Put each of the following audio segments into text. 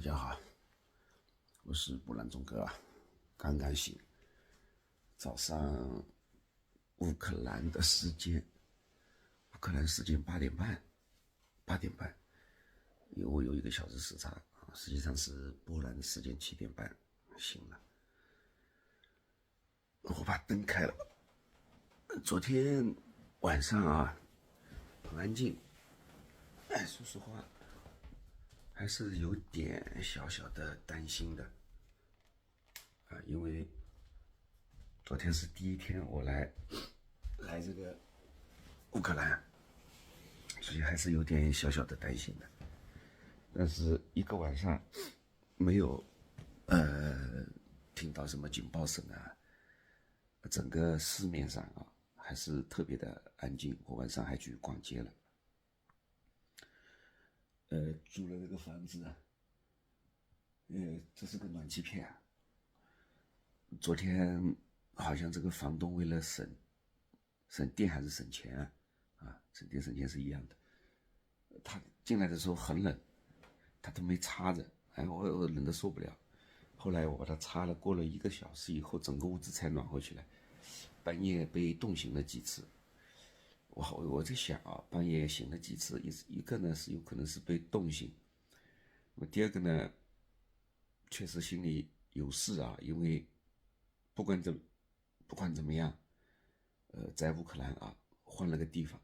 家好，我是波兰钟哥啊，刚刚醒，早上乌克兰的时间，乌克兰时间8点半，因为我有1个小时时差啊，实际上是波兰的时间7点半醒了。我把灯开了，昨天晚上啊很安静，说实话还是有点小小的担心的啊，因为昨天是第1天我来这个乌克兰，所以还是有点小小的担心的。但是1个晚上没有听到什么警报声啊，整个市面上啊还是特别的安静。我晚上还去逛街了，租了这个房子啊，这是个暖气片啊。昨天好像这个房东为了省电还是省钱啊，省电省钱是一样的。他进来的时候很冷，他都没插着，我冷得受不了。后来我把它插了，过了1个小时以后，整个屋子才暖和起来。半夜被冻醒了几次，我在想啊，半夜醒了几次，一个呢是有可能是被冻醒，那么第二个呢，确实心里有事啊，因为不管怎么样，在乌克兰啊换了个地方，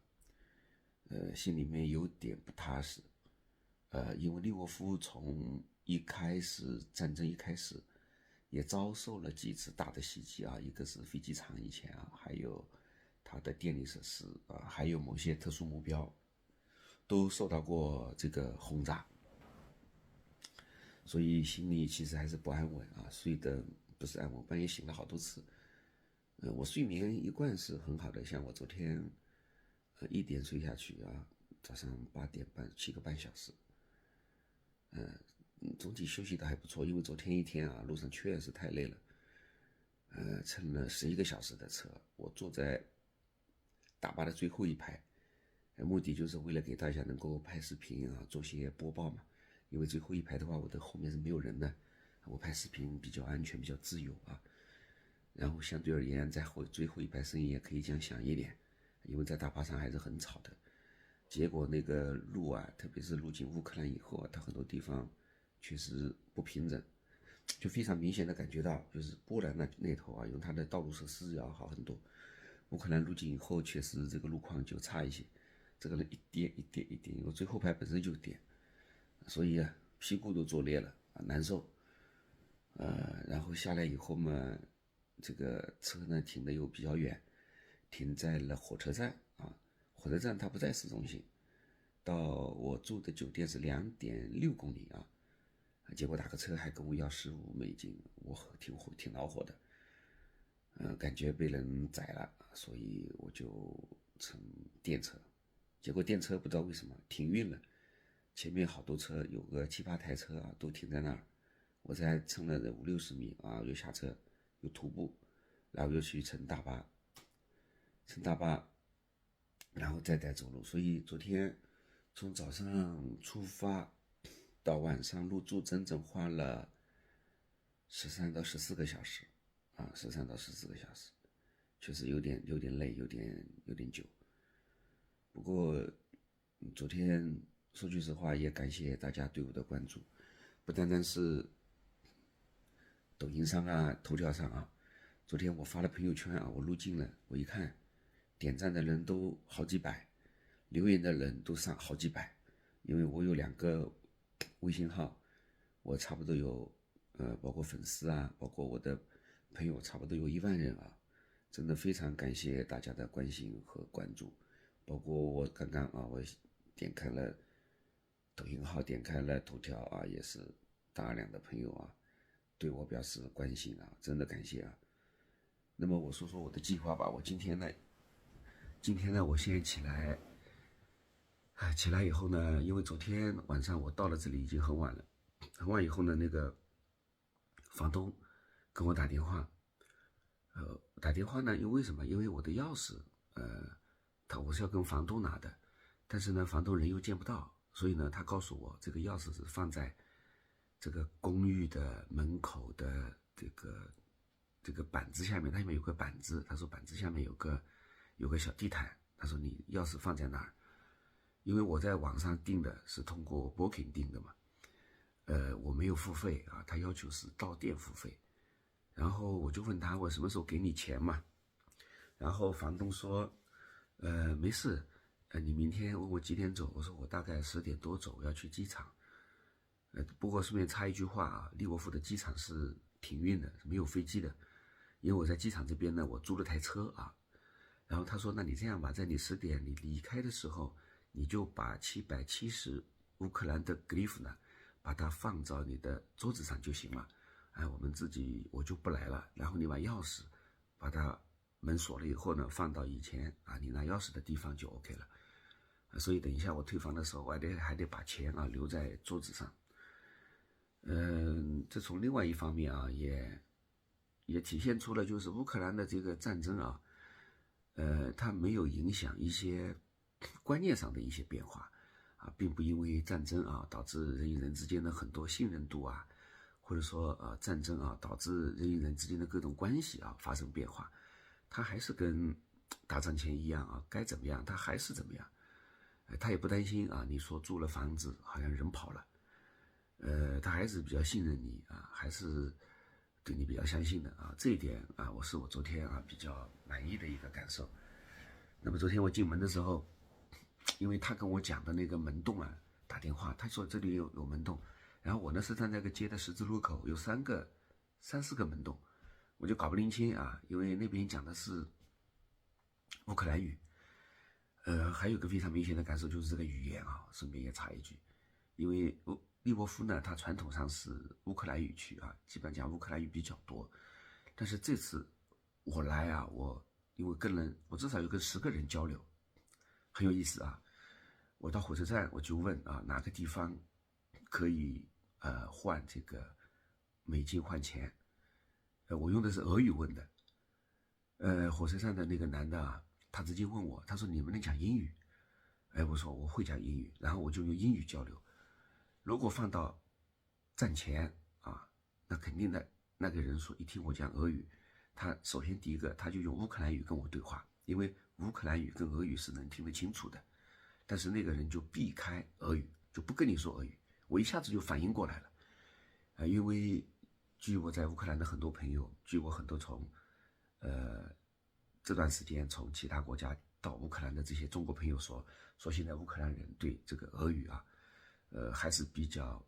心里面有点不踏实，因为利沃夫从战争一开始，也遭受了几次大的袭击啊，一个是飞机场以前啊，还有它的电力设施啊，还有某些特殊目标，都受到过这个轰炸，所以心里其实还是不安稳啊，睡得不是安稳，半夜醒了好多次。我睡眠一贯是很好的，像我昨天1点睡下去啊，早上8点半7个半小时，总体休息的还不错，因为昨天一天啊路上确实太累了，乘了11个小时的车，我坐在大巴的最后一排，目的就是为了给大家能够拍视频啊，做些播报嘛。因为最后一排的话，我的后面是没有人的，我拍视频比较安全，比较自由啊。然后相对而言，在最后一排声音也可以讲响一点，因为在大巴上还是很吵的。结果那个路啊，特别是路进乌克兰以后啊，它很多地方确实不平整，就非常明显的感觉到，就是波兰那头啊，用它的道路设施要好很多。乌克兰入境以后，确实这个路况就差一些。这个人一颠，因为最后排本身就颠，所以啊，屁股都坐裂了啊，难受。然后下来以后嘛，这个车呢停的又比较远，停在了火车站啊。火车站它不在市中心，到我住的酒店是2.6公里啊。结果打个车还跟我要$15，我挺恼火的。感觉被人宰了，所以我就乘电车。结果电车不知道为什么停运了，前面好多车，有个7、8台车啊，都停在那儿。我才乘了5、60米啊，又下车，又徒步，然后又去乘大巴，然后再走路。所以昨天从早上出发到晚上入住，整整花了13到14个小时啊，13到14个小时，确实有点累，有点久。不过昨天说句实话，也感谢大家对我的关注，不单单是抖音上啊、头条上啊。昨天我发了朋友圈啊，我入镜了，我一看，点赞的人都好几百，留言的人都上好几百。因为我有2个微信号，我差不多有包括粉丝啊，包括我的朋友，差不多有1万人啊。真的非常感谢大家的关心和关注。包括我刚刚啊，我点开了抖音号，点开了头条啊，也是大量的朋友啊对我表示关心啊，真的感谢啊。那么我说说我的计划吧。我今天呢，我先起来以后呢，因为昨天晚上我到了这里已经很晚了，很晚以后呢，那个房东跟我打电话，呢，因为什么？因为我的钥匙，我是要跟房东拿的，但是呢，房东人又见不到，所以呢，他告诉我这个钥匙是放在这个公寓的门口的这个板子下面，它下面有个板子，他说板子下面有个小地毯，他说你钥匙放在那儿。因为我在网上订的是通过 Booking 订的嘛，我没有付费啊，他要求是到店付费。然后我就问他我什么时候给你钱嘛，然后房东说，没事，你明天问我几点走，我说我大概10点多走，要去机场。不过顺便插一句话啊，利沃夫的机场是停运的，是没有飞机的。因为我在机场这边呢，我租了台车啊。然后他说，那你这样吧，在你10点你离开的时候，你就把770乌克兰的格里夫呢，把它放到你的桌子上就行了。我就不来了。然后你把钥匙把它门锁了以后呢，放到以前啊你拿钥匙的地方就 OK 了。所以等一下我退房的时候，我还得把钱啊留在桌子上。这从另外一方面啊，也体现出了就是乌克兰的这个战争啊，它没有影响一些观念上的一些变化啊，并不因为战争啊导致人与人之间的很多信任度啊，或者说战争啊导致人与人之间的各种关系啊发生变化，它还是跟打仗前一样啊，该怎么样它还是怎么样。他也不担心啊，你说住了房子好像人跑了。他还是比较信任你啊，还是对你比较相信的啊，这一点啊，是我昨天啊比较满意的一个感受。那么昨天我进门的时候，因为他跟我讲的那个门洞啊，打电话，他说这里有门洞，然后我呢是站在个街的十字路口，有34个门洞，我就搞不拎清啊，因为那边讲的是乌克兰语。还有个非常明显的感受就是这个语言啊，顺便也插一句，因为利沃夫呢，它传统上是乌克兰语区啊，基本讲乌克兰语比较多。但是这次我来啊，因为我至少有跟10个人交流，很有意思啊。我到火车站我就问啊，哪个地方可以换这个美金换钱？我用的是俄语问的。火车站的那个男的啊，他直接问我，他说你们能讲英语？我说我会讲英语，然后我就用英语交流。如果放到站前啊，那肯定的，那个人说一听我讲俄语，他首先第一个他就用乌克兰语跟我对话，因为乌克兰语跟俄语是能听得清楚的。但是那个人就避开俄语，就不跟你说俄语。我一下子就反应过来了，因为据我在乌克兰的很多朋友，据我很多从这段时间从其他国家到乌克兰的这些中国朋友说现在乌克兰人对这个俄语啊，还是比较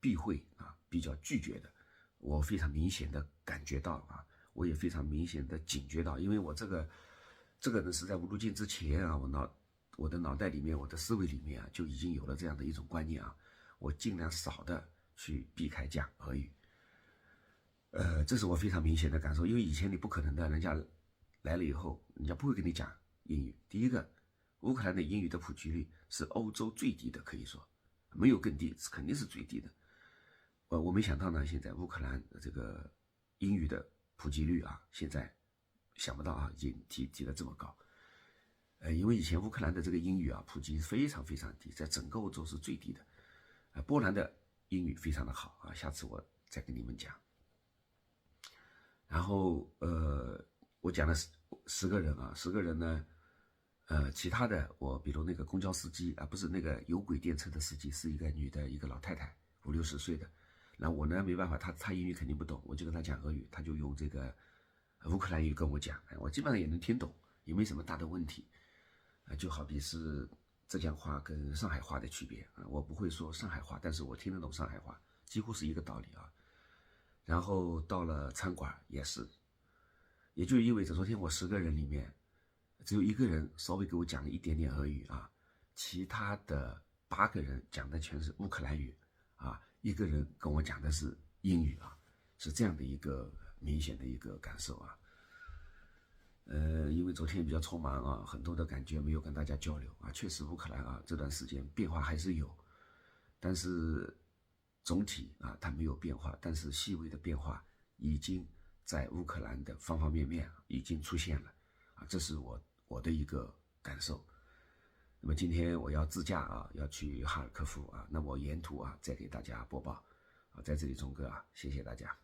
避讳啊，比较拒绝的。我非常明显的感觉到啊，我也非常明显的警觉到，因为我这个呢是在无路径之前啊，我的脑袋里面，我的思维里面啊，就已经有了这样的一种观念啊，我尽量少的去避开讲俄语。这是我非常明显的感受，因为以前你不可能的，人家来了以后，人家不会跟你讲英语。第一个，乌克兰的英语的普及率是欧洲最低的，可以说没有更低，肯定是最低的。我没想到呢，现在乌克兰的这个英语的普及率啊，现在想不到啊，已经提得这么高。因为以前乌克兰的这个英语啊普及非常非常低，在整个欧洲是最低的。波兰的英语非常的好啊，下次我再跟你们讲。然后我讲了10个人啊，10个人呢，其他的我比如那个公交司机啊，不是那个有轨电车的司机，是一个女的，一个老太太，50、60岁的。然后我呢没办法，他英语肯定不懂，我就跟他讲俄语，他就用这个乌克兰语跟我讲，我基本上也能听懂，也没什么大的问题。就好比是浙江话跟上海话的区别啊，我不会说上海话，但是我听得懂上海话，几乎是一个道理啊。然后到了餐馆也是，也就意味着昨天我10个人里面，只有1个人稍微给我讲了一点点俄语啊，其他的8个人讲的全是乌克兰语啊，1个人跟我讲的是英语啊，是这样的一个明显的一个感受啊。因为昨天比较匆忙啊，很多的感觉没有跟大家交流啊。确实乌克兰啊这段时间变化还是有，但是总体啊它没有变化，但是细微的变化已经在乌克兰的方方面面已经出现了啊，这是我的一个感受。那么今天我要自驾啊，要去哈尔科夫啊，那我沿途啊再给大家播报。在这里钟哥啊，谢谢大家。